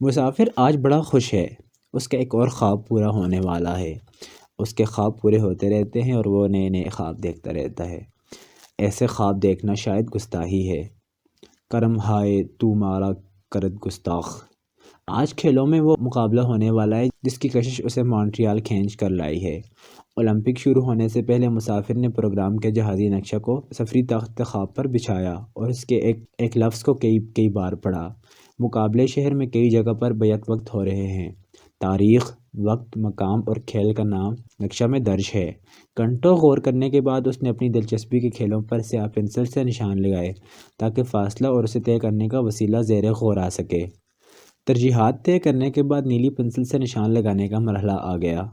مسافر آج بڑا خوش ہے، اس کا ایک اور خواب پورا ہونے والا ہے۔ اس کے خواب پورے ہوتے رہتے ہیں اور وہ نئے نئے خواب دیکھتا رہتا ہے۔ ایسے خواب دیکھنا شاید گستاخی ہے۔ کرم ہائے تو مارا کرد گستاخ۔ آج کھیلوں میں وہ مقابلہ ہونے والا ہے جس کی کشش اسے مونٹریال کھینچ کر لائی ہے۔ اولمپک شروع ہونے سے پہلے مسافر نے پروگرام کے جہازی نقشہ کو سفری تخت خواب پر بچھایا اور اس کے ایک لفظ کو کئی بار پڑھا۔ مقابلے شہر میں کئی جگہ پر بیک وقت ہو رہے ہیں۔ تاریخ، وقت، مقام اور کھیل کا نام نقشہ میں درج ہے۔ گھنٹوں غور کرنے کے بعد اس نے اپنی دلچسپی کے کھیلوں پر سیاہ پنسل سے نشان لگائے تاکہ فاصلہ اور اسے طے کرنے کا وسیلہ زیر غور آ سکے۔ ترجیحات طے کرنے کے بعد نیلی پنسل سے نشان لگانے کا مرحلہ آ گیا۔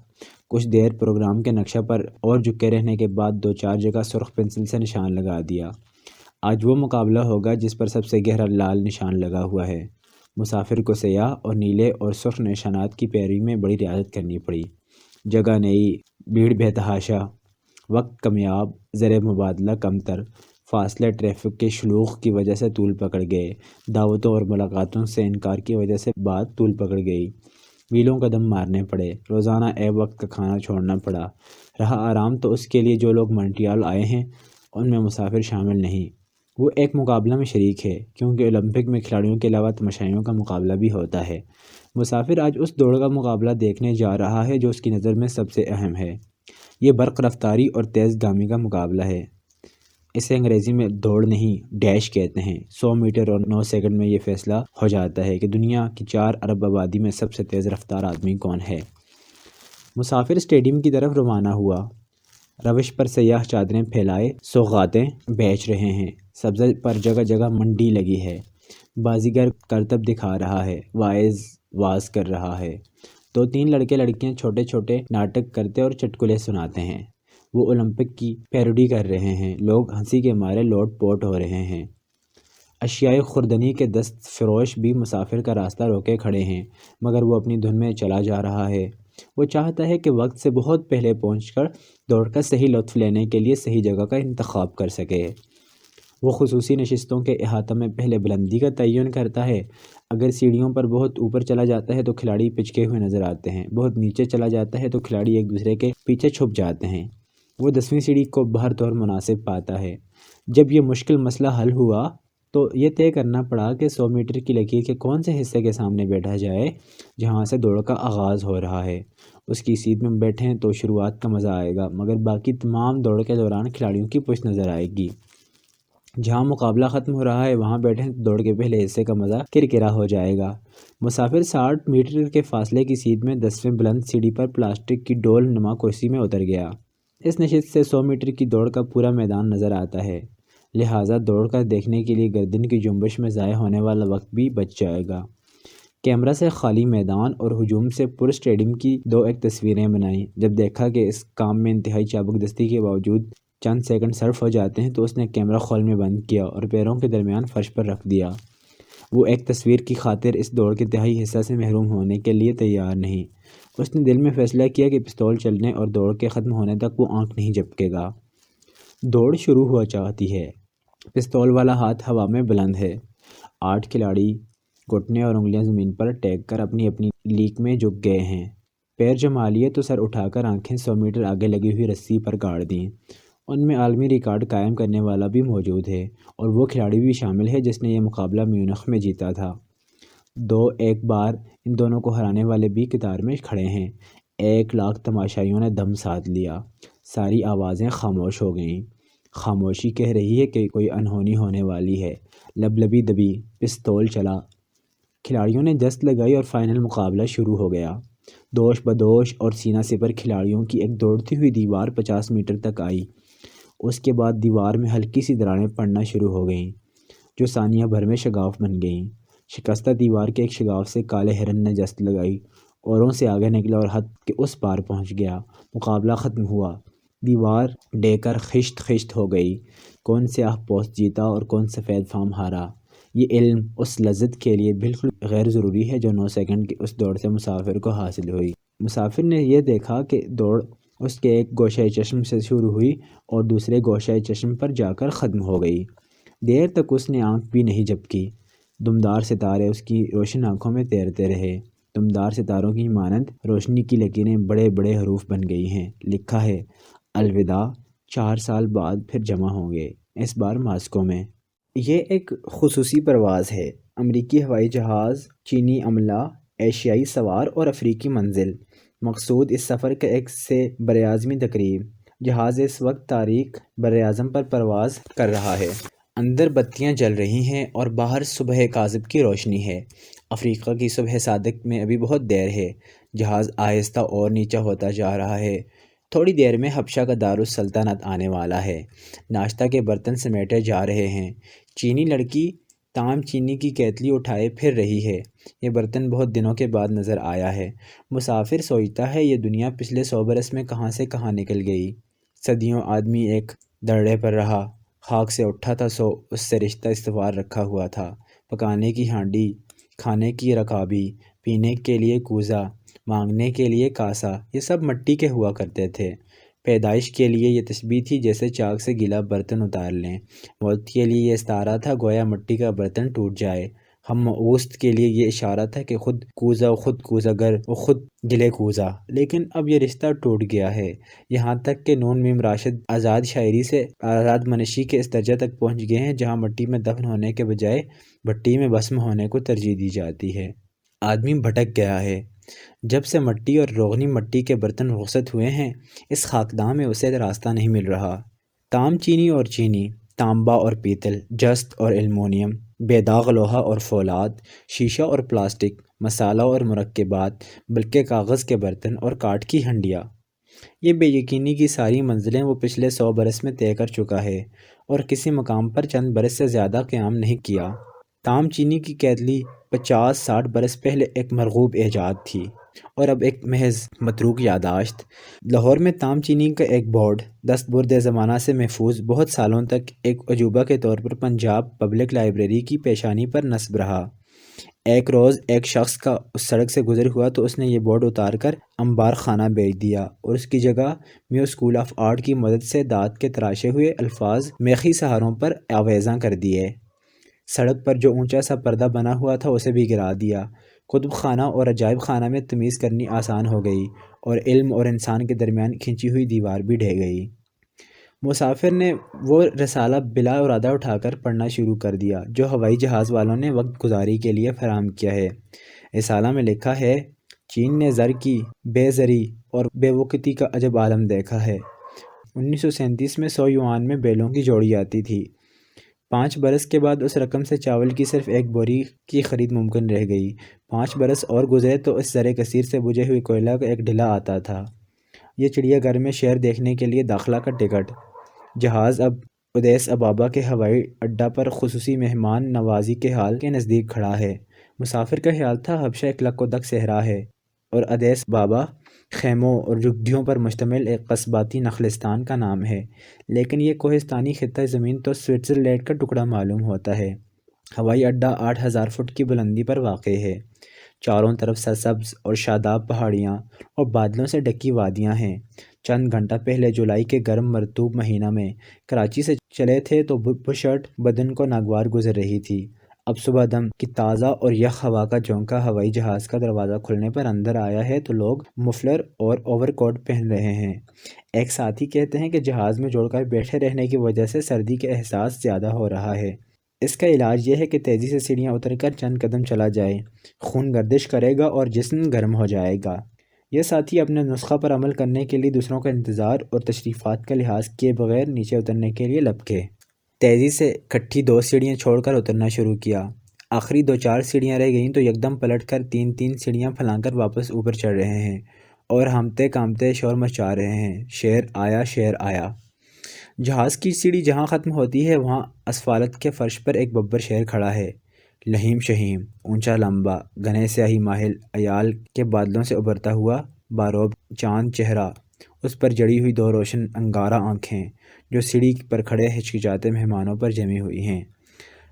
کچھ دیر پروگرام کے نقشہ پر اور جھکے رہنے کے بعد 2-4 جگہ سرخ پنسل سے نشان لگا دیا۔ آج وہ مقابلہ ہوگا جس پر سب سے گہرا لال نشان لگا ہوا ہے۔ مسافر کو سیاہ اور نیلے اور سرخ نشانات کی پیروی میں بڑی ریاضت کرنی پڑی۔ جگہ نئی، بھیڑ بے تحاشا، وقت کمیاب، زر مبادلہ کمتر، فاصلے ٹریفک کے شلوغ کی وجہ سے طول پکڑ گئے، دعوتوں اور ملاقاتوں سے انکار کی وجہ سے بات طول پکڑ گئی، میلوں قدم مارنے پڑے، روزانہ وقت کا کھانا چھوڑنا پڑا۔ رہا آرام تو اس کے لیے جو لوگ مونٹریال آئے ہیں ان میں مسافر شامل نہیں۔ وہ ایک مقابلہ میں شریک ہے کیونکہ اولمپک میں کھلاڑیوں کے علاوہ تماشائیوں کا مقابلہ بھی ہوتا ہے۔ مسافر آج اس دوڑ کا مقابلہ دیکھنے جا رہا ہے جو اس کی نظر میں سب سے اہم ہے۔ یہ برق رفتاری اور تیز گامی کا مقابلہ ہے۔ اسے انگریزی میں دوڑ نہیں، ڈیش کہتے ہیں۔ 100 میٹر اور 9 سیکنڈ میں یہ فیصلہ ہو جاتا ہے کہ دنیا کی 4 ارب آبادی میں سب سے تیز رفتار آدمی کون ہے۔ مسافر اسٹیڈیم کی طرف روانہ ہوا۔ روش پر سیاہ چادریں پھیلائے سوغاتیں بیچ رہے ہیں۔ سبزہ پر جگہ جگہ منڈی لگی ہے۔ بازیگر کرتب دکھا رہا ہے، واعظ واز کر رہا ہے۔ 2-3 لڑکے لڑکیاں چھوٹے چھوٹے ناٹک کرتے اور چٹکلے سناتے ہیں۔ وہ اولمپک کی پیروڈی کر رہے ہیں۔ لوگ ہنسی کے مارے لوٹ پوٹ ہو رہے ہیں۔ اشیائے خوردنی کے دست فروش بھی مسافر کا راستہ روکے کھڑے ہیں مگر وہ اپنی دھن میں چلا جا رہا ہے۔ وہ چاہتا ہے کہ وقت سے بہت پہلے پہنچ کر دوڑ کا صحیح لطف لینے کے لیے صحیح جگہ کا انتخاب کر سکے۔ وہ خصوصی نشستوں کے احاطہ میں پہلے بلندی کا تعین کرتا ہے۔ اگر سیڑھیوں پر بہت اوپر چلا جاتا ہے تو کھلاڑی پچکے ہوئے نظر آتے ہیں، بہت نیچے چلا جاتا ہے تو کھلاڑی ایک دوسرے کے پیچھے چھپ جاتے ہیں۔ وہ 10ویں سیڑھی کو بہر طور مناسب پاتا ہے۔ جب یہ مشکل مسئلہ حل ہوا تو یہ طے کرنا پڑا کہ 100 میٹر کی لکیر کے کون سے حصے کے سامنے بیٹھا جائے جہاں سے دوڑ کا آغاز ہو رہا ہے۔ اس کی سیٹ میں بیٹھیں تو شروعات کا مزہ آئے گا مگر باقی تمام دوڑ کے دوران کھلاڑیوں کی پشت نظر آئے گی۔ جہاں مقابلہ ختم ہو رہا ہے وہاں بیٹھیں تو دوڑ کے پہلے حصے کا مزہ کرکرا ہو جائے گا۔ مسافر 60 میٹر کے فاصلے کی سیٹ میں 10ویں بلند سیڑھی پر پلاسٹک کی ڈول نما کرسی میں اتر گیا۔ اس نشست سے 100 میٹر کی دوڑ کا پورا میدان نظر آتا ہے، لہٰذا دوڑ کا دیکھنے کے لیے گردن کی جنبش میں ضائع ہونے والا وقت بھی بچ جائے گا۔ کیمرہ سے خالی میدان اور ہجوم سے پر اسٹیڈیم کی ایک تصویریں بنائیں۔ جب دیکھا کہ اس کام میں انتہائی چابک دستی کے باوجود چند سیکنڈ صرف ہو جاتے ہیں تو اس نے کیمرہ خول میں بند کیا اور پیروں کے درمیان فرش پر رکھ دیا۔ وہ ایک تصویر کی خاطر اس دوڑ کے تہائی حصہ سے محروم ہونے کے لیے تیار نہیں۔ اس نے دل میں فیصلہ کیا کہ پستول چلنے اور دوڑ کے ختم ہونے تک وہ آنکھ نہیں جھپکے گا۔ دوڑ شروع ہوا چاہتی ہے۔ پستول والا ہاتھ ہوا میں بلند ہے۔ 8 کھلاڑی گھٹنے اور انگلیاں زمین پر ٹیک کر اپنی اپنی لیک میں جھک گئے ہیں۔ پیر جما لیے تو سر اٹھا کر آنکھیں 100 میٹر آگے لگی ہوئی رسی پر گاڑ دیں۔ ان میں عالمی ریکارڈ قائم کرنے والا بھی موجود ہے اور وہ کھلاڑی بھی شامل ہے جس نے یہ مقابلہ میونخ میں جیتا تھا۔ ایک بار ان دونوں کو ہرانے والے بھی قطار میں کھڑے ہیں۔ 1,00,000 تماشائیوں نے دم ساتھ لیا۔ ساری آوازیں خاموش ہو گئیں۔ خاموشی کہہ رہی ہے کہ کوئی انہونی ہونے والی ہے۔ لبلبی دبی، پستول چلا، کھلاڑیوں نے جست لگائی اور فائنل مقابلہ شروع ہو گیا۔ دوش بدوش اور سینہ سپر کھلاڑیوں کی ایک دوڑتی ہوئی دیوار 50 میٹر تک آئی۔ اس کے بعد دیوار میں ہلکی سی دراڑیں پڑنا شروع ہو گئیں جو ثانیہ بھر میں شگاف بن گئیں۔ شکستہ دیوار کے ایک شگاف سے کالے ہرن نے جست لگائی، اوروں سے آگے نکلا اور حد کے اس پار پہنچ گیا۔ مقابلہ ختم ہوا۔ دیوار ڈے کر خشت خشت ہو گئی۔ کون سیاہ پوست جیتا اور کون سفید فام ہارا، یہ علم اس لذت کے لیے بالکل غیر ضروری ہے جو 9 سیکنڈ کی اس دوڑ سے مسافر کو حاصل ہوئی۔ مسافر نے یہ دیکھا کہ دوڑ اس کے ایک گوشۂ چشم سے شروع ہوئی اور دوسرے گوشۂ چشم پر جا کر ختم ہو گئی۔ دیر تک اس نے آنکھ بھی نہیں جھپکی۔ دمدار ستارے اس کی روشن آنکھوں میں تیرتے رہے۔ دمدار ستاروں کی مانند روشنی کی لکیریں بڑے بڑے حروف بن گئی ہیں۔ لکھا ہے الوداع، 4 سال بعد پھر جمع ہوں گے، اس بار ماسکو میں۔ یہ ایک خصوصی پرواز ہے۔ امریکی ہوائی جہاز، چینی عملہ، ایشیائی سوار اور افریقی منزل۔ مقصود اس سفر کا ایک سے براعظمی تقریب۔ جہاز اس وقت تاریک براعظم پر پرواز کر رہا ہے۔ اندر بتیاں جل رہی ہیں اور باہر صبح کاذب کی روشنی ہے۔ افریقہ کی صبح صادق میں ابھی بہت دیر ہے۔ جہاز آہستہ اور نیچا ہوتا جا رہا ہے۔ تھوڑی دیر میں حبشہ کا دارالسلطنت آنے والا ہے۔ ناشتہ کے برتن سمیٹے جا رہے ہیں۔ چینی لڑکی تام چینی کی کیتلی اٹھائے پھر رہی ہے۔ یہ برتن بہت دنوں کے بعد نظر آیا ہے۔ مسافر سوچتا ہے یہ دنیا پچھلے 100 برس میں کہاں سے کہاں نکل گئی۔ صدیوں آدمی ایک درڑے پر رہا، خاک سے اٹھا تھا سو اس سے رشتہ استوار رکھا ہوا تھا۔ پکانے کی ہانڈی، کھانے کی رکابی، پینے کے لیے کوزہ، مانگنے کے لیے کاسہ، یہ سب مٹی کے ہوا کرتے تھے۔ پیدائش کے لیے یہ تشبیہ تھی جیسے چاک سے گیلا برتن اتار لیں۔ موت کے لیے یہ استعارہ تھا گویا مٹی کا برتن ٹوٹ جائے۔ ہم معوست کے لیے یہ اشارہ تھا کہ خود کوزہ و خود کوزہ گر و خود گلے کوزہ۔ لیکن اب یہ رشتہ ٹوٹ گیا ہے، یہاں تک کہ نون میم راشد آزاد شاعری سے آزاد منشی کے اس درجہ تک پہنچ گئے ہیں جہاں مٹی میں دفن ہونے کے بجائے بھٹی میں بھسم ہونے کو ترجیح دی جاتی ہے۔ آدمی بھٹک گیا ہے۔ جب سے مٹی اور روغنی مٹی کے برتن رخصت ہوئے ہیں، اس خاکداں میں اسے راستہ نہیں مل رہا۔ تام چینی اور چینی، تانبا اور پیتل، جست اور ایلومینیم، بے داغ لوہا اور فولاد، شیشہ اور پلاسٹک، مسالہ اور مرکبات، بلکہ کاغذ کے برتن اور کاٹھ کی ہنڈیاں۔ یہ بے یقینی کی ساری منزلیں وہ پچھلے 100 برس میں طے کر چکا ہے اور کسی مقام پر چند برس سے زیادہ قیام نہیں کیا۔ تام چینی کی کیتلی 50-60 برس پہلے ایک مرغوب ایجاد تھی اور اب ایک محض متروک یادداشت۔ لاہور میں تام چینی کا ایک بورڈ دستبرد زمانہ سے محفوظ بہت سالوں تک ایک عجوبہ کے طور پر پنجاب پبلک لائبریری کی پیشانی پر نصب رہا۔ ایک روز ایک شخص کا اس سڑک سے گزر ہوا تو اس نے یہ بورڈ اتار کر انبار خانہ بیچ دیا اور اس کی جگہ میو اسکول آف آرٹ کی مدد سے دانت کے تراشے ہوئے الفاظ میخی سہاروں پر آویزاں کر دیے۔ سڑک پر جو اونچا سا پردہ بنا ہوا تھا اسے بھی گرا دیا۔ کتب خانہ اور عجائب خانہ میں تمیز کرنی آسان ہو گئی اور علم اور انسان کے درمیان کھنچی ہوئی دیوار بھی ڈھہ گئی۔ مسافر نے وہ رسالہ بلا ارادہ اٹھا کر پڑھنا شروع کر دیا جو ہوائی جہاز والوں نے وقت گزاری کے لیے فراہم کیا ہے۔ رسالہ میں لکھا ہے، چین نے زر کی بے زری اور بے وقتی کا عجب عالم دیکھا ہے۔ 1937 میں 100 یوان میں بیلوں کی جوڑی آتی تھی۔ 5 برس کے بعد اس رقم سے چاول کی صرف ایک بوری کی خرید ممکن رہ گئی۔ 5 برس اور گزرے تو اس زر کثیر سے بجھے ہوئے کوئلہ کا ایک ڈھلا آتا تھا۔ یہ چڑیا گھر میں شہر دیکھنے کے لیے داخلہ کا ٹکٹ۔ جہاز اب ادیس ابابا کے ہوائی اڈہ پر خصوصی مہمان نوازی کے حال کے نزدیک کھڑا ہے۔ مسافر کا خیال تھا حبشہ ایک لک و دک صحرا ہے اور ادیس ابابا خیموں اور جھگیوں پر مشتمل ایک قصباتی نخلستان کا نام ہے، لیکن یہ کوہستانی خطہ زمین تو سوئٹزرلینڈ کا ٹکڑا معلوم ہوتا ہے۔ ہوائی اڈہ 8000 فٹ کی بلندی پر واقع ہے۔ چاروں طرف سرسبز اور شاداب پہاڑیاں اور بادلوں سے ڈکی وادیاں ہیں۔ چند گھنٹہ پہلے جولائی کے گرم مرطوب مہینہ میں کراچی سے چلے تھے تو بشرٹ بدن کو ناگوار گزر رہی تھی۔ اب صبح دم کی تازہ اور یخ ہوا کا جھونکا ہوائی جہاز کا دروازہ کھلنے پر اندر آیا ہے تو لوگ مفلر اور اوور کوٹ پہن رہے ہیں۔ ایک ساتھی کہتے ہیں کہ جہاز میں جوڑ کر بیٹھے رہنے کی وجہ سے سردی کا احساس زیادہ ہو رہا ہے۔ اس کا علاج یہ ہے کہ تیزی سے سیڑھیاں اتر کر چند قدم چلا جائے، خون گردش کرے گا اور جسم گرم ہو جائے گا۔ یہ ساتھی اپنے نسخہ پر عمل کرنے کے لیے دوسروں کا انتظار اور تشریفات کا لحاظ کیے بغیر نیچے اترنے کے لیے لپکے۔ تیزی سے کٹھی 2 سیڑھیاں چھوڑ کر اترنا شروع کیا۔ آخری 2-4 سیڑھیاں رہ گئیں تو یکدم پلٹ کر 3-3 سیڑھیاں پھلانگ کر واپس اوپر چڑھ رہے ہیں اور ہامتے کامتے شور مچا رہے ہیں، شیر آیا شیر آیا۔ جہاز کی سیڑھی جہاں ختم ہوتی ہے وہاں اسفالت کے فرش پر ایک ببر شیر کھڑا ہے، لہیم شہیم، اونچا لمبا، گھنے سیاہی ماحل عیال کے بادلوں سے ابھرتا ہوا باروب چاند چہرہ، اس پر جڑی ہوئی 2 روشن انگارہ آنکھیں جو سیڑھی پر کھڑے ہچکچاتے مہمانوں پر جمی ہوئی ہیں۔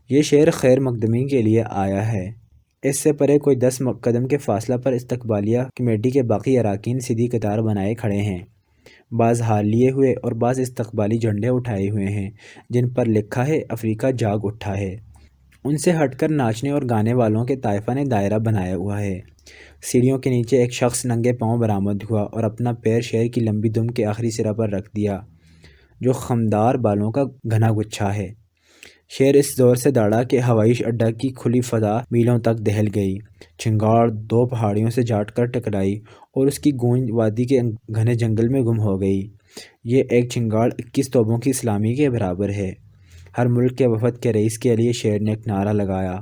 یہ شیر خیر مقدمی کے لیے آیا ہے۔ اس سے پرے کوئی 10 قدم کے فاصلہ پر استقبالیہ کمیٹی کے باقی اراکین سیدھی قطار بنائے کھڑے ہیں، بعض ہار لیے ہوئے اور بعض استقبالی جھنڈے اٹھائے ہوئے ہیں جن پر لکھا ہے افریقہ جاگ اٹھا ہے۔ ان سے ہٹ کر ناچنے اور گانے والوں کے طائفہ نے دائرہ بنایا ہوا ہے۔ سیڑھیوں کے نیچے ایک شخص ننگے پاؤں برآمد ہوا اور اپنا پیر شیر کی لمبی دم کے آخری سرا پر رکھ دیا جو خمدار بالوں کا گھنا گچھا ہے۔ شیر اس زور سے دوڑا کہ ہوائی اڈہ کی کھلی فضا میلوں تک دہل گئی۔ چنگاڑ دو پہاڑیوں سے جاٹ کر ٹکرائی اور اس کی گونج وادی کے گھنے جنگل میں گم ہو گئی۔ یہ ایک چنگاڑ 21 توپوں کی سلامی کے برابر ہے۔ ہر ملک کے وفد کے رئیس کے لیے شیر نے ایک نعرہ لگایا۔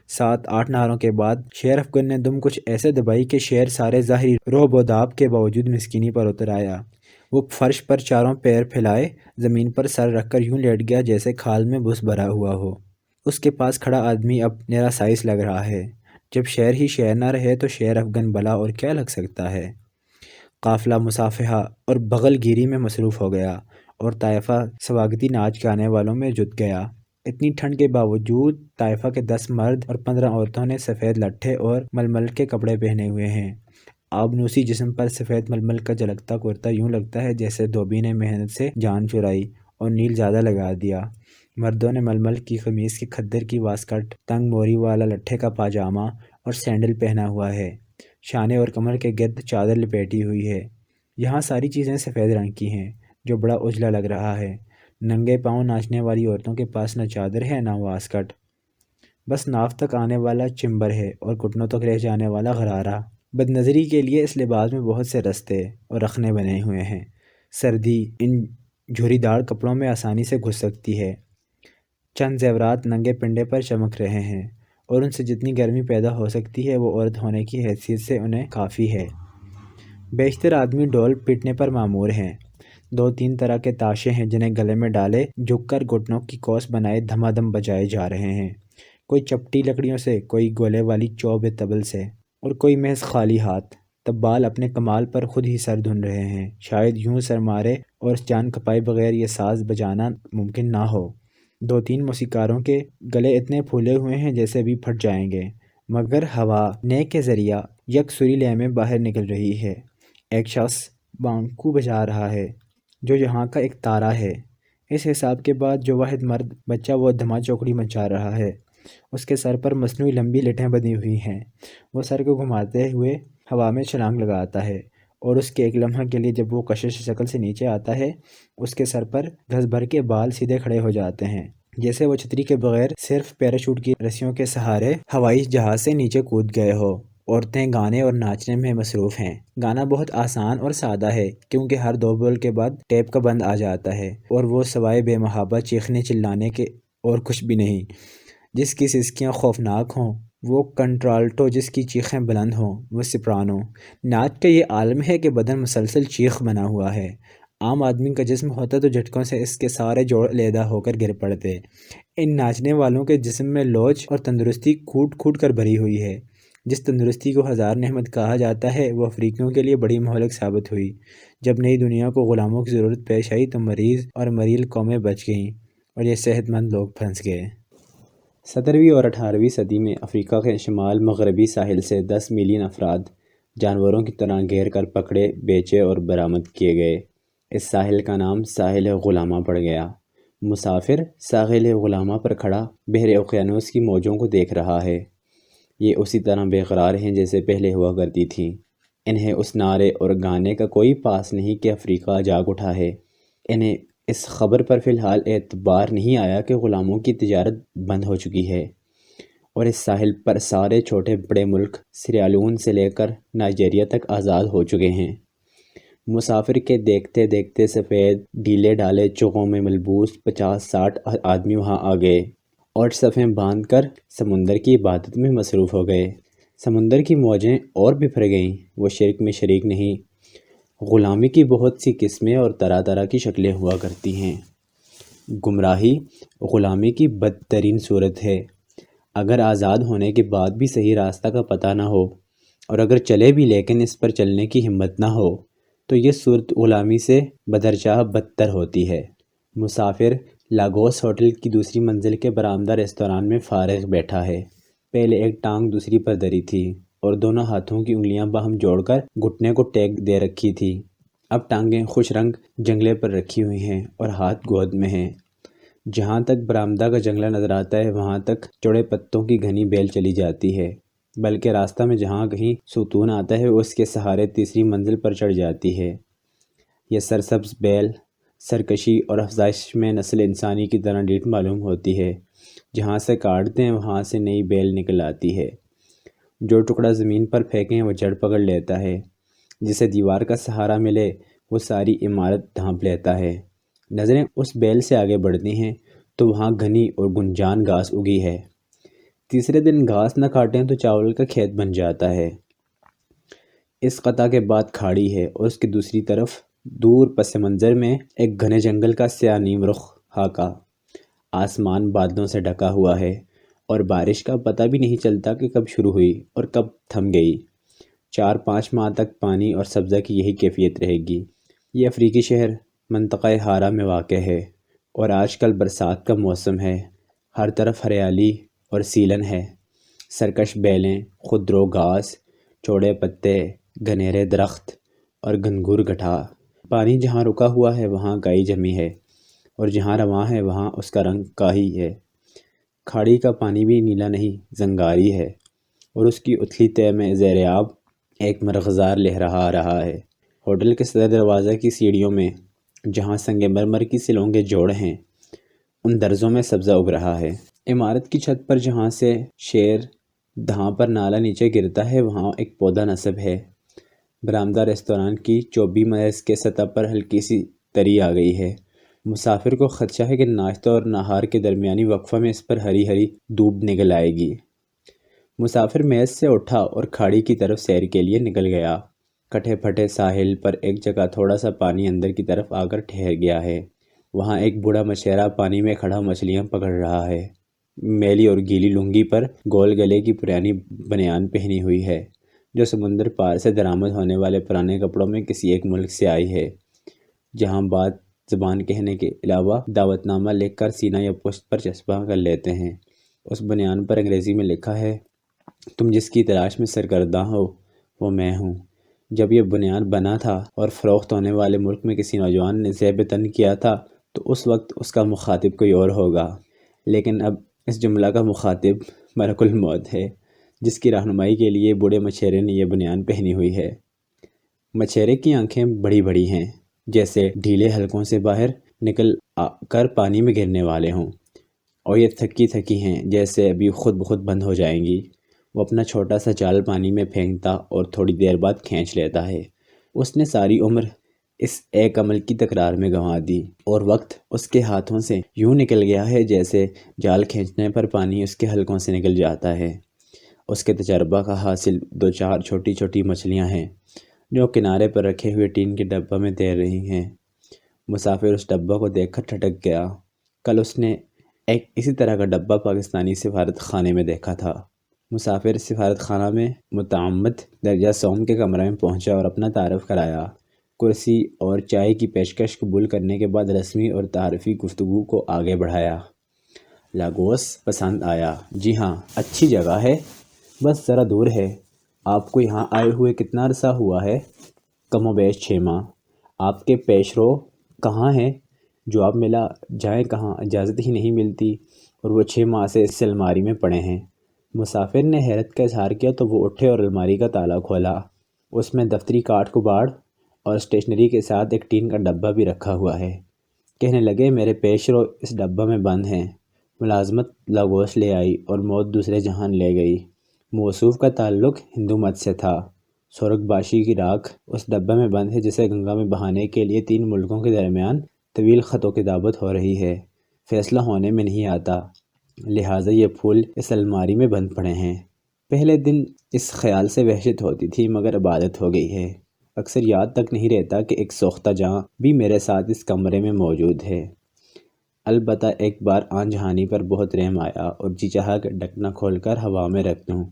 7-8 نعروں کے بعد شیر افغن نے دم کچھ ایسے دبائی کہ شیر سارے ظاہری رعب و داب کے باوجود مسکینی پر اتر آیا۔ وہ فرش پر چاروں پیر پھیلائے زمین پر سر رکھ کر یوں لیٹ گیا جیسے کھال میں بھس بھرا ہوا ہو۔ اس کے پاس کھڑا آدمی اب نیرا سائز لگ رہا ہے۔ جب شیر ہی شیر نہ رہے تو شیر افغن بلا اور کیا لگ سکتا ہے۔ قافلہ مصافحہ اور بغل گیری میں مصروف ہو گیا اور طائفہ سواگتی ناچ گانے والوں میں جت گیا۔ اتنی ٹھنڈ کے باوجود طائفہ کے 10 مرد اور 15 عورتوں نے سفید لٹھے اور ململ کے کپڑے پہنے ہوئے ہیں۔ آبنوسی جسم پر سفید ململ کا جھلکتا کرتا یوں لگتا ہے جیسے دھوبی نے محنت سے جان چرائی اور نیل زیادہ لگا دیا۔ مردوں نے ململ کی قمیص کے کھدر کی واسکٹ، تنگ موری والا لٹھے کا پاجامہ اور سینڈل پہنا ہوا ہے۔ شانے اور کمر کے گرد چادر لپیٹی ہوئی ہے۔ یہاں ساری چیزیں سفید رنگ کی ہیں جو بڑا اجلا لگ رہا ہے۔ ننگے پاؤں ناچنے والی عورتوں کے پاس نہ چادر ہے نہ واسکٹ، بس ناف تک آنے والا چمبر ہے اور گھٹنوں تک رہ جانے والا غرارہ۔ بد نظری کے لیے اس لباس میں بہت سے رستے اور رخنے بنے ہوئے ہیں۔ سردی ان جھری دار کپڑوں میں آسانی سے گھس سکتی ہے۔ چند زیورات ننگے پنڈے پر چمک رہے ہیں اور ان سے جتنی گرمی پیدا ہو سکتی ہے وہ عورت ہونے کی حیثیت سے انہیں کافی ہے۔ بیشتر آدمی ڈول پیٹنے پر معمور ہیں۔ 2-3 طرح کے تاشے ہیں جنہیں گلے میں ڈالے جھک کر گھٹنوں کی کوس بنائے دھما دھم بجائے جا رہے ہیں، کوئی چپٹی لکڑیوں سے، کوئی گولے والی چوب طبل سے اور کوئی محض خالی ہاتھ۔ طبال اپنے کمال پر خود ہی سر دھن رہے ہیں۔ شاید یوں سر مارے اور جان کپائے بغیر یہ ساز بجانا ممکن نہ ہو۔ 2-3 موسیقاروں کے گلے اتنے پھولے ہوئے ہیں جیسے ابھی پھٹ جائیں گے، مگر ہوا نے کے ذریعہ یک سری لے میں باہر نکل رہی ہے۔ ایک شخص بانکو بجا رہا ہے جو یہاں کا ایک تارا ہے۔ اس حساب کے بعد جو واحد مرد بچہ وہ دھما چوکڑی مچا رہا ہے۔ اس کے سر پر مصنوعی لمبی لٹیں بندھی ہوئی ہیں۔ وہ سر کو گھماتے ہوئے ہوا میں چھلانگ لگاتا ہے اور اس کے ایک لمحہ کے لیے جب وہ کشش شکل سے نیچے آتا ہے اس کے سر پر گھس بھر کے بال سیدھے کھڑے ہو جاتے ہیں جیسے وہ چھتری کے بغیر صرف پیراشوٹ کی رسیوں کے سہارے ہوائی جہاز سے نیچے کود گئے ہو۔ عورتیں گانے اور ناچنے میں مصروف ہیں۔ گانا بہت آسان اور سادہ ہے کیونکہ ہر 2 بول کے بعد ٹیپ کا بند آ جاتا ہے اور وہ سوائے بے محابہ چیخنے چلانے کے اور کچھ بھی نہیں۔ جس کی سسکیاں خوفناک ہوں وہ کنٹرالٹو، جس کی چیخیں بلند ہوں وہ سپرانو۔ ناچ کا یہ عالم ہے کہ بدن مسلسل چیخ بنا ہوا ہے۔ عام آدمی کا جسم ہوتا تو جھٹکوں سے اس کے سارے جوڑ علیحدہ ہو کر گر پڑتے۔ ان ناچنے والوں کے جسم میں لوچ اور تندرستی کھوٹ کھوٹ کر بھری ہوئی ہے۔ جس تندرستی کو 1000 نعمت کہا جاتا ہے وہ افریقیوں کے لیے بڑی مہلک ثابت ہوئی۔ جب نئی دنیا کو غلاموں کی ضرورت پیش آئی تو مریض اور مریل قومیں بچ گئیں اور یہ صحت مند لوگ پھنس گئے۔ 17ویں اور 18ویں صدی میں افریقہ کے شمال مغربی ساحل سے 10 ملین افراد جانوروں کی طرح گھیر کر پکڑے، بیچے اور برآمد کیے گئے۔ اس ساحل کا نام ساحل غلامہ پڑ گیا۔ مسافر ساحل غلامہ پر کھڑا بحر اوقیانوس کی موجوں کو دیکھ رہا ہے۔ یہ اسی طرح بے قرار ہیں جیسے پہلے ہوا کرتی تھیں۔ انہیں اس نعرے اور گانے کا کوئی پاس نہیں کہ افریقہ جاگ اٹھا ہے۔ انہیں اس خبر پر فی الحال اعتبار نہیں آیا کہ غلاموں کی تجارت بند ہو چکی ہے اور اس ساحل پر سارے چھوٹے بڑے ملک سیریالون سے لے کر نائجیریا تک آزاد ہو چکے ہیں۔ مسافر کے دیکھتے دیکھتے سفید ڈھیلے ڈالے چوغوں میں ملبوس 50-60 آدمی وہاں آ گئے اور صفیں باندھ کر سمندر کی عبادت میں مصروف ہو گئے۔ سمندر کی موجیں اور بفر گئیں، وہ شرک میں شریک نہیں۔ غلامی کی بہت سی قسمیں اور طرح طرح کی شکلیں ہوا کرتی ہیں۔ گمراہی غلامی کی بدترین صورت ہے۔ اگر آزاد ہونے کے بعد بھی صحیح راستہ کا پتہ نہ ہو اور اگر چلے بھی لیکن اس پر چلنے کی ہمت نہ ہو تو یہ صورت غلامی سے بدرجہ بدتر ہوتی ہے۔ مسافر لاگوس ہوٹل کی دوسری منزل کے برآمدہ ریستوران میں فارغ بیٹھا ہے۔ پہلے ایک ٹانگ دوسری پر دری تھی اور دونوں ہاتھوں کی انگلیاں باہم جوڑ کر گھٹنے کو ٹیک دے رکھی تھی۔ اب ٹانگیں خوش رنگ جنگلے پر رکھی ہوئی ہیں اور ہاتھ گود میں ہیں۔ جہاں تک برآمدہ کا جنگلہ نظر آتا ہے وہاں تک چوڑے پتوں کی گھنی بیل چلی جاتی ہے، بلکہ راستہ میں جہاں کہیں ستون آتا ہے وہ اس کے سہارے تیسری منزل پر چڑھ جاتی ہے۔ یہ سرسبز بیل سرکشی اور افزائش میں نسل انسانی کی طرح ڈیٹ معلوم ہوتی ہے۔ جہاں سے کاٹتے ہیں وہاں سے نئی بیل نکل آتی ہے۔ جو ٹکڑا زمین پر پھینکیں وہ جڑ پکڑ لیتا ہے، جسے دیوار کا سہارا ملے وہ ساری عمارت ڈھانپ لیتا ہے۔ نظریں اس بیل سے آگے بڑھتی ہیں تو وہاں گھنی اور گنجان گھاس اگی ہے۔ تیسرے دن گھاس نہ کاٹیں تو چاول کا کھیت بن جاتا ہے۔ اس قطع کے بعد کھاڑی ہے اور اس کی دوسری طرف دور پس منظر میں ایک گھنے جنگل کا سیاہ نیم رخ خاکہ۔ آسمان بادلوں سے ڈھکا ہوا ہے اور بارش کا پتہ بھی نہیں چلتا کہ کب شروع ہوئی اور کب تھم گئی۔ 4-5 ماہ تک پانی اور سبزہ کی یہی کیفیت رہے گی۔ یہ افریقی شہر منطقہ ہارا میں واقع ہے اور آج کل برسات کا موسم ہے۔ ہر طرف ہریالی اور سیلن ہے، سرکش بیلیں، خودرو گھاس، چوڑے پتے، گھنیرے درخت اور گھنگور گٹھا۔ پانی جہاں رکا ہوا ہے وہاں کائی جمی ہے اور جہاں رواں ہے وہاں اس کا رنگ کاہی ہے۔ کھاڑی کا پانی بھی نیلا نہیں زنگاری ہے اور اس کی اتھلی تہہ میں زیر آب ایک مرغزار لہرا رہا ہے۔ ہوٹل کے صدر دروازہ کی سیڑھیوں میں جہاں سنگ مرمر کی سلوں کے جوڑ ہیں ان درزوں میں سبزہ اگ رہا ہے۔ عمارت کی چھت پر جہاں سے شیر دھاں پر نالا نیچے گرتا ہے وہاں ایک پودا نصب ہے۔ برآمدہ ریستوران کی چوبی میز کے سطح پر ہلکی سی تری آ گئی ہے۔ مسافر کو خدشہ ہے کہ ناشتہ اور نہار کے درمیانی وقفہ میں اس پر ہری ہری دھوپ نکل آئے گی۔ مسافر میز سے اٹھا اور کھاڑی کی طرف سیر کے لیے نکل گیا۔ کٹے پھٹے ساحل پر ایک جگہ تھوڑا سا پانی اندر کی طرف آ کر ٹھہر گیا ہے۔ وہاں ایک بوڑھا مچھیرا پانی میں کھڑا مچھلیاں پکڑ رہا ہے۔ میلی اور گیلی لنگی پر گول گلے کی پرانی بنیان پہنی ہوئی ہے جو سمندر پار سے درآمد ہونے والے پرانے کپڑوں میں کسی ایک ملک سے آئی ہے، جہاں بات زبان کہنے کے علاوہ دعوت نامہ لکھ کر سینہ یا پشت پر چسپاں کر لیتے ہیں۔ اس بنیان پر انگریزی میں لکھا ہے، تم جس کی تلاش میں سرگرداں ہو وہ میں ہوں۔ جب یہ بنیان بنا تھا اور فروخت ہونے والے ملک میں کسی نوجوان نے زیب تن کیا تھا تو اس وقت اس کا مخاطب کوئی اور ہوگا، لیکن اب اس جملہ کا مخاطب ملک الموت ہے جس کی رہنمائی کے لیے بوڑھے مچھیرے نے یہ بنیان پہنی ہوئی ہے۔ مچھیرے کی آنکھیں بڑی بڑی ہیں، جیسے ڈھیلے حلقوں سے باہر نکل کر پانی میں گرنے والے ہوں، اور یہ تھکی تھکی ہیں جیسے ابھی خود بخود بند ہو جائیں گی۔ وہ اپنا چھوٹا سا جال پانی میں پھینکتا اور تھوڑی دیر بعد کھینچ لیتا ہے۔ اس نے ساری عمر اس ایک عمل کی تکرار میں گنوا دی اور وقت اس کے ہاتھوں سے یوں نکل گیا ہے جیسے جال کھینچنے پر پانی اس کے حلقوں سے نکل جاتا ہے۔ اس کے تجربہ کا حاصل 2-4 چھوٹی چھوٹی مچھلیاں ہیں جو کنارے پر رکھے ہوئے ٹین کے ڈبہ میں تیر رہی ہیں۔ مسافر اس ڈبہ کو دیکھ کر ٹھٹک گیا۔ کل اس نے ایک اسی طرح کا ڈبہ پاکستانی سفارت خانے میں دیکھا تھا۔ مسافر سفارت خانہ میں متعمد درجہ سوم کے کمرے میں پہنچا اور اپنا تعارف کرایا۔ کرسی اور چائے کی پیشکش قبول کرنے کے بعد رسمی اور تعارفی گفتگو کو آگے بڑھایا۔ لاگوس پسند آیا؟ جی ہاں، اچھی جگہ ہے، بس ذرا دور ہے۔ آپ کو یہاں آئے ہوئے کتنا عرصہ ہوا ہے؟ کم و بیش 6 ماہ۔ آپ کے پیش رو کہاں ہیں؟ جواب ملا، جائیں کہاں، اجازت ہی نہیں ملتی، اور وہ 6 ماہ سے اس الماری میں پڑے ہیں۔ مسافر نے حیرت کا اظہار کیا تو وہ اٹھے اور الماری کا تالا کھولا۔ اس میں دفتری کاٹ کباڑ اور اسٹیشنری کے ساتھ ایک ٹین کا ڈبہ بھی رکھا ہوا ہے۔ کہنے لگے، میرے پیش رو اس ڈبہ میں بند ہیں۔ ملازمت لاگوس لے آئی اور موت دوسرے جہان لے گئی۔ موصوف کا تعلق ہندو مت سے تھا۔ سورگ باشی کی راکھ اس ڈبہ میں بند ہے جسے گنگا میں بہانے کے لیے 3 ملکوں کے درمیان طویل خط و کتابت ہو رہی ہے۔ فیصلہ ہونے میں نہیں آتا، لہٰذا یہ پھول اس الماری میں بند پڑے ہیں۔ پہلے دن اس خیال سے وحشت ہوتی تھی مگر اب عادت ہو گئی ہے۔ اکثر یاد تک نہیں رہتا کہ ایک سوختہ جاں بھی میرے ساتھ اس کمرے میں موجود ہے۔ البتہ ایک بار آن جہانی پر بہت رحم آیا اور جی چاہا کہ ڈھکنا کھول کر ہوا میں رکھ دوں۔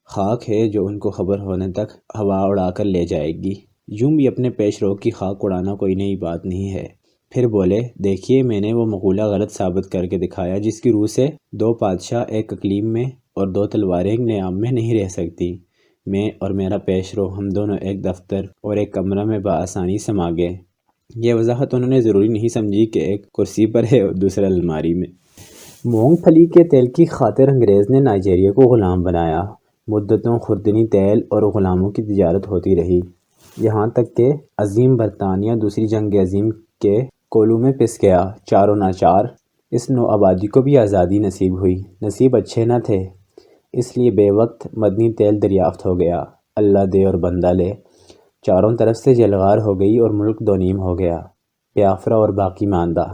خاک ہے جو ان کو خبر ہونے تک ہوا اڑا کر لے جائے گی۔ یوں بھی اپنے پیش رو کی خاک اڑانا کوئی نئی بات نہیں ہے۔ پھر بولے، دیکھیے میں نے وہ مقولہ غلط ثابت کر کے دکھایا جس کی روح سے 2 بادشاہ ایک اقلیم میں اور 2 تلواریں ایک نیام میں نہیں رہ سکتی۔ میں اور میرا پیش رو ہم دونوں ایک دفتر اور ایک کمرہ میں بآسانی سما گئے۔ یہ وضاحت انہوں نے ضروری نہیں سمجھی کہ ایک کرسی پر ہے اور دوسرا الماری میں۔ مونگ پھلی کے تیل کی خاطر انگریز نے نائجیریا کو غلام بنایا۔ مدتوں خوردنی تیل اور غلاموں کی تجارت ہوتی رہی، یہاں تک کہ عظیم برطانیہ دوسری جنگ عظیم کے کولوں میں پس گیا۔ چاروں ناچار اس نو آبادی کو بھی آزادی نصیب ہوئی۔ نصیب اچھے نہ تھے، اس لیے بے وقت مدنی تیل دریافت ہو گیا۔ اللہ دے اور بندہ لے، چاروں طرف سے جلغار ہو گئی اور ملک دو نیم ہو گیا۔ بیافرا اور باقی ماندہ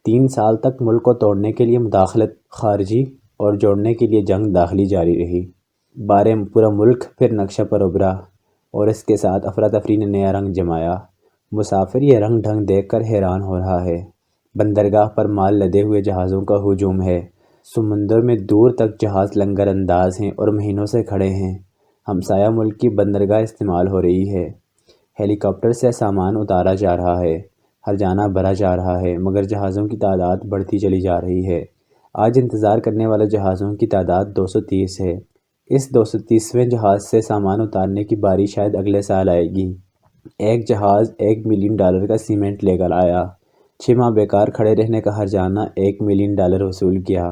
3 سال تک ملک کو توڑنے کے لیے مداخلت خارجی اور جوڑنے کے لیے جنگ داخلی جاری رہی۔ بارے پورا ملک پھر نقشہ پر ابھرا اور اس کے ساتھ افراتفری نے نیا رنگ جمایا۔ مسافر یہ رنگ ڈھنگ دیکھ کر حیران ہو رہا ہے۔ بندرگاہ پر مال لدے ہوئے جہازوں کا ہجوم ہے، سمندر میں دور تک جہاز لنگر انداز ہیں اور مہینوں سے کھڑے ہیں۔ ہمسایہ ملک کی بندرگاہ استعمال ہو رہی ہے، ہیلی کاپٹر سے سامان اتارا جا رہا ہے، ہرجانہ بھرا جا رہا ہے، مگر جہازوں کی تعداد بڑھتی چلی جا رہی ہے۔ آج انتظار کرنے والے جہازوں کی تعداد 230 ہے۔ اس 230ویں جہاز سے سامان اتارنے کی باری شاید اگلے سال آئے گی۔ ایک جہاز $1 ملین کا سیمنٹ لے کر آیا۔ 6 ماہ بیکار کھڑے رہنے کا ہرجانہ $1 ملین وصول کیا۔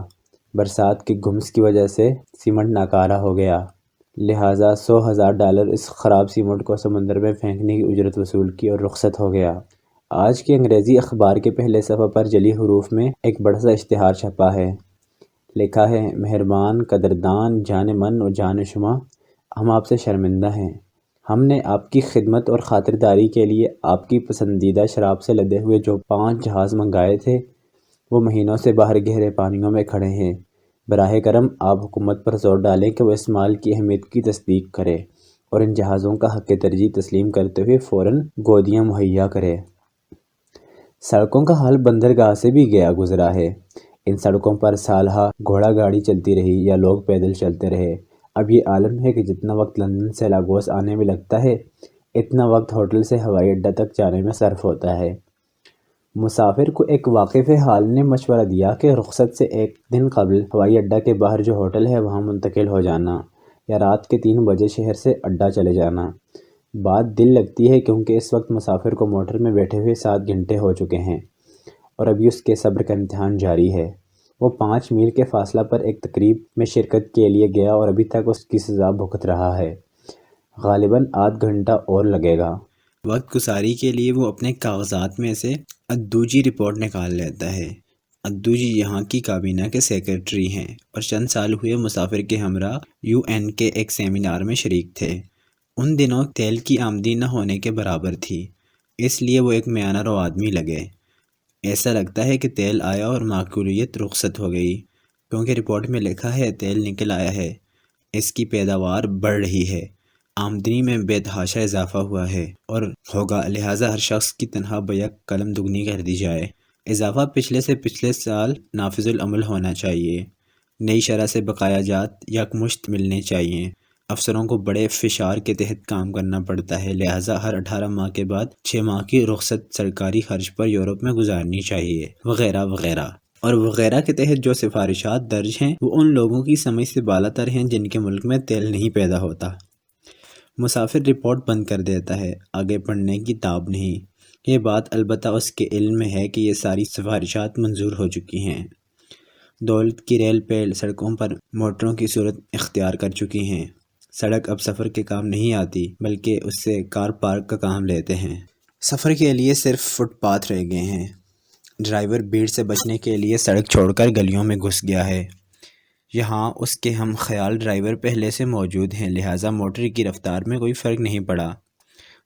برسات کے گھمس کی وجہ سے سیمنٹ ناکارہ ہو گیا، لہٰذا $100,000 اس خراب سیمنٹ کو سمندر میں پھینکنے کی اجرت وصول کی اور رخصت ہو گیا۔ آج کے انگریزی اخبار کے پہلے صفحہ پر جلی حروف میں ایک بڑا سا اشتہار چھپا ہے۔ لکھا ہے، مہربان، قدردان، جان من اور جان شما، ہم آپ سے شرمندہ ہیں۔ ہم نے آپ کی خدمت اور خاطرداری کے لیے آپ کی پسندیدہ شراب سے لدے ہوئے جو 5 جہاز منگائے تھے، وہ مہینوں سے باہر گہرے پانیوں میں کھڑے ہیں۔ براہ کرم آپ حکومت پر زور ڈالیں کہ وہ اس مال کی اہمیت کی تصدیق کرے اور ان جہازوں کا حق ترجیح تسلیم کرتے ہوئے فوراً گودیاں مہیا کرے۔ سڑکوں کا حال بندرگاہ سے بھی گیا گزرا ہے۔ ان سڑکوں پر سالہا گھوڑا گاڑی چلتی رہی یا لوگ پیدل چلتے رہے۔ اب یہ عالم ہے کہ جتنا وقت لندن سے لاگوس آنے میں لگتا ہے، اتنا وقت ہوٹل سے ہوائی اڈہ تک جانے میں صرف ہوتا ہے۔ مسافر کو ایک واقف حال نے مشورہ دیا کہ رخصت سے ایک دن قبل ہوائی اڈہ کے باہر جو ہوٹل ہے وہاں منتقل ہو جانا یا رات کے 3 بجے شہر سے اڈہ چلے جانا۔ بات دل لگتی ہے کیونکہ اس وقت مسافر کو موٹر میں بیٹھے ہوئے 7 گھنٹے ہو چکے ہیں اور ابھی اس کے صبر کا امتحان جاری ہے۔ وہ 5 میل کے فاصلہ پر ایک تقریب میں شرکت کے لیے گیا اور ابھی تک اس کی سزا بھگت رہا ہے۔ غالباً آدھ گھنٹہ اور لگے گا۔ وقت گزاری کے لیے وہ اپنے کاغذات میں سے ادوجی رپورٹ نکال لیتا ہے۔ ادوجی یہاں کی کابینہ کے سیکرٹری ہیں اور چند سال ہوئے مسافر کے ہمراہ UN کے ایک سیمینار میں شریک تھے۔ ان دنوں تیل کی آمدنی نہ ہونے کے برابر تھی، اس لیے وہ ایک میانہ رو آدمی لگے۔ ایسا لگتا ہے کہ تیل آیا اور معقولیت رخصت ہو گئی، کیونکہ رپورٹ میں لکھا ہے تیل نکل آیا ہے، اس کی پیداوار بڑھ رہی ہے، آمدنی میں بے تحاشا اضافہ ہوا ہے اور ہوگا، لہٰذا ہر شخص کی تنخواہ بیک قلم دگنی کر دی جائے۔ اضافہ پچھلے سال نافذ العمل ہونا چاہیے۔ نئی شرح سے بقایا جات یکمشت ملنے چاہیے۔ افسروں کو بڑے فشار کے تحت کام کرنا پڑتا ہے، لہٰذا ہر 18 ماہ کے بعد 6 ماہ کی رخصت سرکاری خرچ پر یورپ میں گزارنی چاہیے، وغیرہ وغیرہ۔ اور وغیرہ کے تحت جو سفارشات درج ہیں وہ ان لوگوں کی سمجھ سے بالا تر ہیں جن کے ملک میں تیل نہیں پیدا ہوتا۔ مسافر رپورٹ بند کر دیتا ہے، آگے پڑھنے کی تاب نہیں۔ یہ بات البتہ اس کے علم میں ہے کہ یہ ساری سفارشات منظور ہو چکی ہیں۔ دولت کی ریل پیل سڑکوں پر موٹروں کی صورت اختیار کر چکی ہیں۔ سڑک اب سفر کے کام نہیں آتی بلکہ اس سے کار پارک کا کام لیتے ہیں۔ سفر کے لیے صرف فٹ پاتھ رہ گئے ہیں۔ ڈرائیور بھیڑ سے بچنے کے لیے سڑک چھوڑ کر گلیوں میں گھس گیا ہے۔ یہاں اس کے ہم خیال ڈرائیور پہلے سے موجود ہیں، لہٰذا موٹر کی رفتار میں کوئی فرق نہیں پڑا۔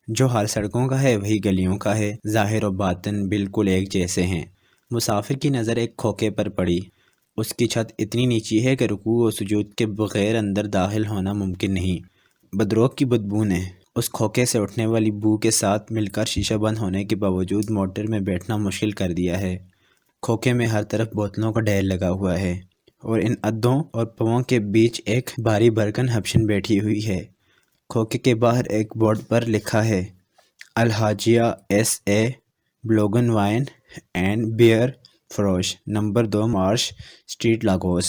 جو حال سڑکوں کا ہے وہی گلیوں کا ہے، ظاہر و باطن بالکل ایک جیسے ہیں۔ مسافر کی نظر ایک کھوکے پر پڑی۔ اس کی چھت اتنی نیچی ہے کہ رکوع و سجود کے بغیر اندر داخل ہونا ممکن نہیں۔ بدروغ کی بدبو نے اس کھوکے سے اٹھنے والی بو کے ساتھ مل کر شیشہ بند ہونے کے باوجود موٹر میں بیٹھنا مشکل کر دیا ہے۔ کھوکے میں ہر طرف بوتلوں کا ڈھیر لگا ہوا ہے اور ان ادوں اور پاؤں کے بیچ ایک بھاری بھرکن ہبشن بیٹھی ہوئی ہے۔ کھوکے کے باہر ایک بورڈ پر لکھا ہے، Alhajia SA Balogun wine and beer فروش، number 2 Marsh Street Lagos.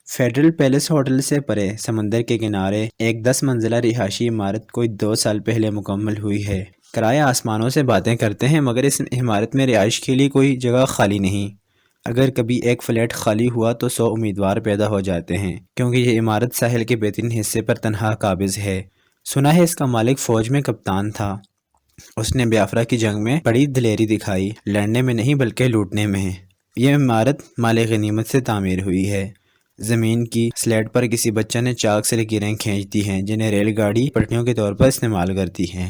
Federal Palace Hotel سے پرے سمندر کے کنارے ایک 10 منزلہ رہائشی عمارت کوئی 2 سال پہلے مکمل ہوئی ہے۔ کرایہ آسمانوں سے باتیں کرتے ہیں، مگر اس عمارت میں رہائش کے لیے کوئی جگہ خالی نہیں۔ اگر کبھی ایک فلیٹ خالی ہوا تو 100 امیدوار پیدا ہو جاتے ہیں، کیونکہ یہ عمارت ساحل کے بہترین حصے پر تنہا قابض ہے۔ سنا ہے اس کا مالک فوج میں کپتان تھا۔ اس نے بیافرا کی جنگ میں بڑی دلیری دکھائی، لڑنے میں نہیں بلکہ لوٹنے میں۔ یہ عمارت مال غنیمت سے تعمیر ہوئی ہے۔ زمین کی سلیٹ پر کسی بچہ نے چاک سے لکیریں کھینچ دی ہیں، جنہیں ریل گاڑی پٹریوں کے طور پر استعمال کرتی ہے۔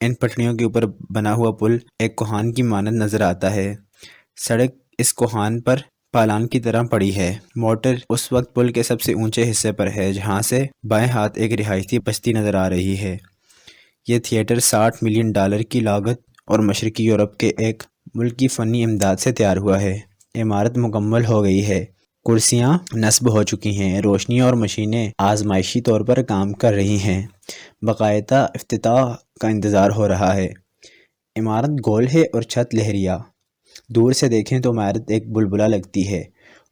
ان پٹریوں کے اوپر بنا ہوا پل ایک کوہان کی مانند نظر آتا ہے۔ سڑک اس کوہان پر پالان کی طرح پڑی ہے۔ موٹر اس وقت پل کے سب سے اونچے حصے پر ہے، جہاں سے بائیں ہاتھ ایک رہائشی بستی نظر آ رہی ہے۔ یہ تھیٹر $60 ملین کی لاگت اور مشرقی یورپ کے ایک ملک کی فنی امداد سے تیار ہوا ہے۔ عمارت مکمل ہو گئی ہے، کرسیاں نصب ہو چکی ہیں، روشنی اور مشینیں آزمائشی طور پر کام کر رہی ہیں، باقاعدہ افتتاح کا انتظار ہو رہا ہے۔ عمارت گول ہے اور چھت لہریہ۔ دور سے دیکھیں تو عمارت ایک بلبلہ لگتی ہے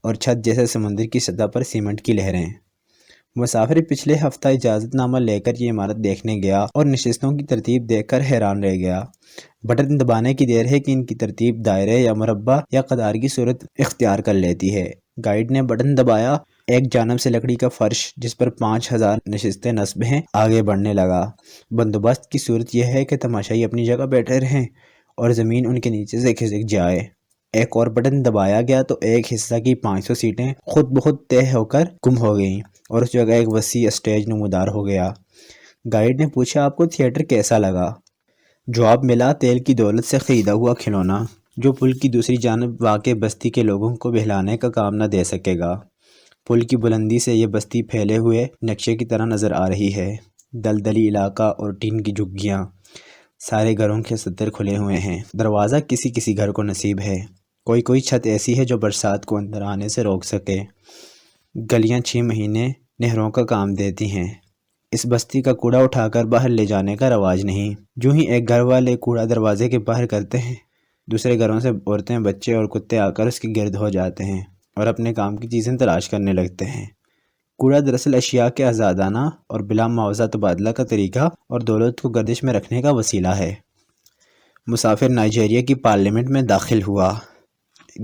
اور چھت جیسے سمندر کی سطح پر سیمنٹ کی لہریں۔ مسافر پچھلے ہفتہ اجازت نامہ لے کر یہ عمارت دیکھنے گیا اور نشستوں کی ترتیب دیکھ کر حیران رہ گیا۔ بٹن دبانے کی دیر ہے کہ ان کی ترتیب دائرے یا مربع یا قطار کی صورت اختیار کر لیتی ہے۔ گائیڈ نے بٹن دبایا، ایک جانب سے لکڑی کا فرش جس پر 5000 نشستیں نصب ہیں آگے بڑھنے لگا۔ بندوبست کی صورت یہ ہے کہ تماشائی اپنی جگہ بیٹھے رہیں اور زمین ان کے نیچے سے کھسک جائے۔ ایک اور بٹن دبایا گیا تو ایک حصہ کی 500 سیٹیں خود بخود طے ہو کر گم ہو گئیں اور اس جگہ ایک وسیع اسٹیج نمودار ہو گیا۔ گائیڈ نے پوچھا، آپ کو تھیٹر کیسا لگا؟ جواب ملا، تیل کی دولت سے خریدا ہوا کھلونا جو پل کی دوسری جانب واقع بستی کے لوگوں کو بہلانے کا کام نہ دے سکے گا۔ پل کی بلندی سے یہ بستی پھیلے ہوئے نقشے کی طرح نظر آ رہی ہے۔ دلدلی علاقہ اور ٹین کی جھگیاں، سارے گھروں کے ستر کھلے ہوئے ہیں۔ دروازہ کسی کسی گھر کو نصیب ہے، کوئی چھت ایسی ہے جو برسات کو اندر آنے سے روک سکے۔ گلیاں 6 مہینے نہروں کا کام دیتی ہیں۔ اس بستی کا کوڑا اٹھا کر باہر لے جانے کا رواج نہیں۔ جو ہی ایک گھر والے کوڑا دروازے کے باہر کرتے ہیں، دوسرے گھروں سے عورتیں، بچے اور کتے آ کر اس کے گرد ہو جاتے ہیں اور اپنے کام کی چیزیں تلاش کرنے لگتے ہیں۔ کوڑا دراصل اشیاء کے آزادانہ اور بلا معاوضہ تبادلہ کا طریقہ اور دولت کو گردش میں رکھنے کا وسیلہ ہے۔ مسافر نائجیریا کی پارلیمنٹ میں داخل ہوا۔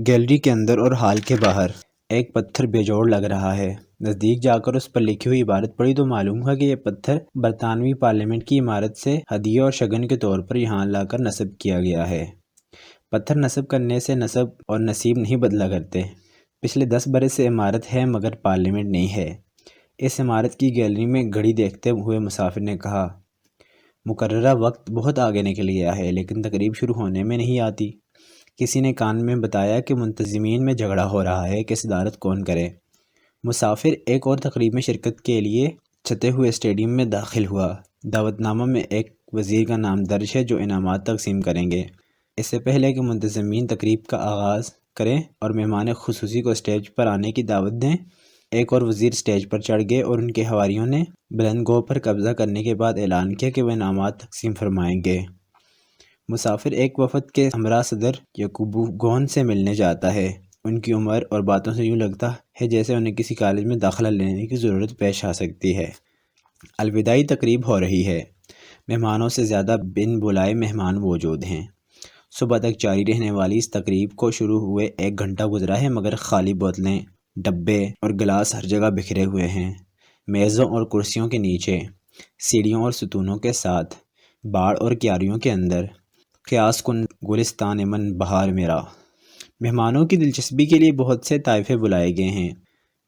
گیلری کے اندر اور ہال کے باہر ایک پتھر بے جوڑ لگ رہا ہے۔ نزدیک جا کر اس پر لکھی ہوئی عبارت پڑھی تو معلوم ہوا کہ یہ پتھر برطانوی پارلیمنٹ کی عمارت سے ہدیے اور شگن کے طور پر یہاں لا کر نصب کیا گیا ہے۔ پتھر نصب کرنے سے نصب اور نصیب نہیں بدلا کرتے۔ پچھلے 10 برس سے عمارت ہے مگر پارلیمنٹ نہیں ہے۔ اس عمارت کی گیلری میں گھڑی دیکھتے ہوئے مسافر نے کہا، مقررہ وقت بہت آگے نکل گیا ہے لیکن تقریب شروع ہونے میں نہیں آتی۔ کسی نے کان میں بتایا کہ منتظمین میں جھگڑا ہو رہا ہے کہ صدارت کون کرے۔ مسافر ایک اور تقریب میں شرکت کے لیے چھتے ہوئے اسٹیڈیم میں داخل ہوا۔ دعوت نامہ میں ایک وزیر کا نام درج ہے جو انعامات تقسیم کریں گے۔ اس سے پہلے کہ منتظمین تقریب کا آغاز کریں اور مہمان خصوصی کو اسٹیج پر آنے کی دعوت دیں، ایک اور وزیر اسٹیج پر چڑھ گئے اور ان کے حواریوں نے بلند گو پر قبضہ کرنے کے بعد اعلان کیا کہ وہ انعامات تقسیم فرمائیں گے۔ مسافر ایک وفد کے ہمراہ صدر یعقوبو گون سے ملنے جاتا ہے۔ ان کی عمر اور باتوں سے یوں لگتا ہے جیسے انہیں کسی کالج میں داخلہ لینے کی ضرورت پیش آ سکتی ہے۔ الوداعی تقریب ہو رہی ہے۔ مہمانوں سے زیادہ بن بلائے مہمان موجود ہیں۔ صبح تک جاری رہنے والی اس تقریب کو شروع ہوئے 1 گھنٹہ گزرا ہے مگر خالی بوتلیں، ڈبے اور گلاس ہر جگہ بکھرے ہوئے ہیں۔ میزوں اور کرسیوں کے نیچے، سیڑھیوں اور ستونوں کے ساتھ، باڑ اور کیاریوں کے اندر، قیاس کن گلستان من بہار میرا۔ مہمانوں کی دلچسپی کے لیے بہت سے طائفے بلائے گئے ہیں۔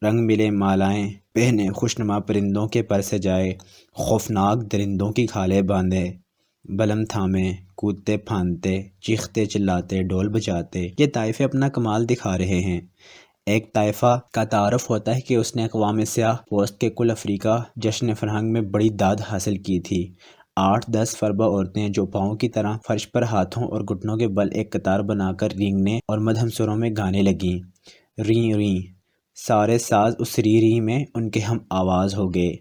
رنگ ملے مالائیں پہنے، خوشنما پرندوں کے پر سجائے، خوفناک درندوں کی کھالیں باندھے، بلم تھامے، کودتے پھاندتے، چیختے چلاتے، ڈول بجاتے یہ طائفے اپنا کمال دکھا رہے ہیں۔ ایک طائفہ کا تعارف ہوتا ہے کہ اس نے اقوام سیاہ پوست کے کل افریقہ جشن فرہنگ میں بڑی داد حاصل کی تھی۔ 8-10 فربہ عورتیں جو پاؤں کی طرح فرش پر ہاتھوں اور گھٹنوں کے بل ایک قطار بنا کر رینگنے اور مدھم سروں میں گانے لگیں۔ ریں ریں، سارے ساز اس ری ری میں ان کے ہم آواز ہو گئے۔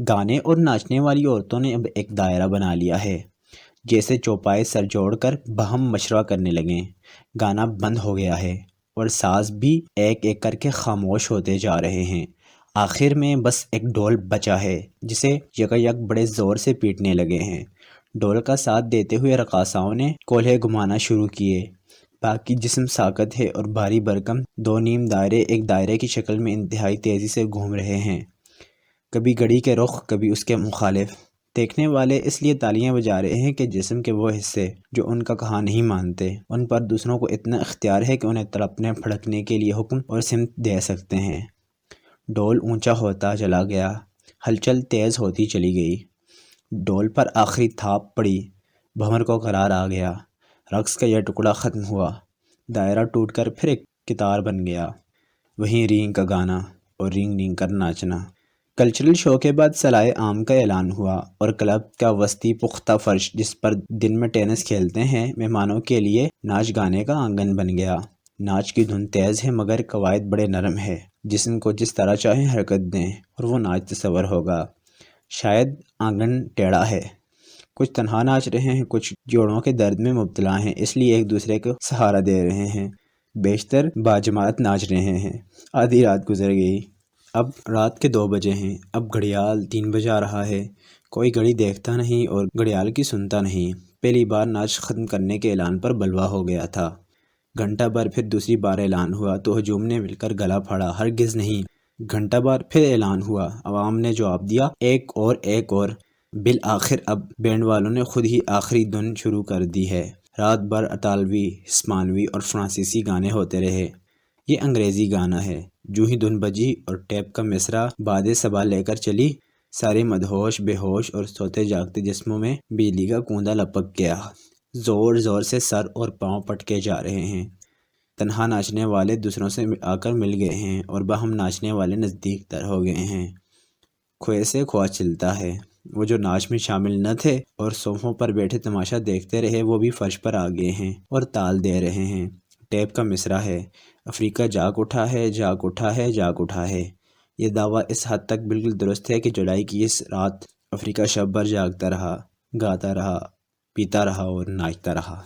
گانے اور ناچنے والی عورتوں نے اب ایک دائرہ بنا لیا ہے، جیسے چوپائے سر جوڑ کر باہم مشورہ کرنے لگیں۔ گانا بند ہو گیا ہے اور ساز بھی ایک ایک کر کے خاموش ہوتے جا رہے ہیں۔ آخر میں بس ایک ڈھول بچا ہے جسے یک بڑے زور سے پیٹنے لگے ہیں۔ ڈھول کا ساتھ دیتے ہوئے رقاصاؤں نے کولہے گھمانا شروع کیے۔ باقی جسم ساکت ہے اور بھاری بھرکم دو نیم دائرے ایک دائرے کی شکل میں انتہائی تیزی سے گھوم رہے ہیں، کبھی گھڑی کے رخ کبھی اس کے مخالف۔ دیکھنے والے اس لیے تالیاں بجا رہے ہیں کہ جسم کے وہ حصے جو ان کا کہا نہیں مانتے، ان پر دوسروں کو اتنا اختیار ہے کہ انہیں تڑپنے پھڑکنے کے لیے حکم اور سمت دے سکتے ہیں۔ ڈھول اونچا ہوتا چلا گیا، ہلچل تیز ہوتی چلی گئی۔ ڈھول پر آخری تھاپ پڑی، بھنور کو قرار آ گیا۔ رقص کا یہ ٹکڑا ختم ہوا، دائرہ ٹوٹ کر پھر ایک قطار بن گیا، وہیں رینگ کا گانا اور رینگ رینگ کر ناچنا۔ کلچرل شو کے بعد سلائے عام کا اعلان ہوا اور کلب کا وسطی پختہ فرش جس پر دن میں ٹینس کھیلتے ہیں مہمانوں کے لیے ناچ گانے کا آنگن بن گیا۔ ناچ کی دھن تیز ہے مگر قواعد بڑے نرم ہے، جسم کو جس طرح چاہیں حرکت دیں اور وہ ناچ تصور ہوگا۔ شاید آنگن ٹیڑھا ہے، کچھ تنہا ناچ رہے ہیں، کچھ جوڑوں کے درد میں مبتلا ہیں اس لیے ایک دوسرے کو سہارا دے رہے ہیں، بیشتر باجماعت ناچ رہے ہیں۔ آدھی رات گزر گئی، اب رات کے 2 بجے ہیں، اب گھڑیال 3 بجا رہا ہے، کوئی گھڑی دیکھتا نہیں اور گھڑیال کی سنتا نہیں۔ پہلی بار ناچ ختم کرنے کے اعلان پر بلوا ہو گیا تھا۔ گھنٹہ بھر پھر دوسری بار اعلان ہوا تو ہجوم نے مل کر گلا پھاڑا، ہرگز نہیں۔ گھنٹہ بھر پھر اعلان ہوا، عوام نے جواب دیا، ایک اور۔ بالآخر اب بینڈ والوں نے خود ہی آخری دھن شروع کر دی ہے۔ رات بھر اطالوی، ہسپانوی اور فرانسیسی گانے ہوتے رہے۔ یہ انگریزی گانا ہے۔ جو ہی دھن بجی اور ٹیپ کا مصرع باد صبا لے کر چلی، سارے مدہوش، بے ہوش اور سوتے جاگتے جسموں میں بجلی کا کوندا لپک گیا۔ زور زور سے سر اور پاؤں پٹکے جا رہے ہیں۔ تنہا ناچنے والے دوسروں سے آ کر مل گئے ہیں اور باہم ناچنے والے نزدیک تر ہو گئے ہیں۔ کھوئے سے کھوا چلتا ہے۔ وہ جو ناچ میں شامل نہ تھے اور صوفوں پر بیٹھے تماشا دیکھتے رہے، وہ بھی فرش پر آ گئے ہیں اور تال دے رہے ہیں۔ ٹیپ کا مصرع ہے، افریقہ جاگ اٹھا ہے، جاگ اٹھا ہے، جاگ اٹھا ہے۔ یہ دعویٰ اس حد تک بالکل درست ہے کہ جولائی کی اس رات افریقہ شب بھر جاگتا رہا، گاتا رہا، پیتا رہا اور ناچتا رہا۔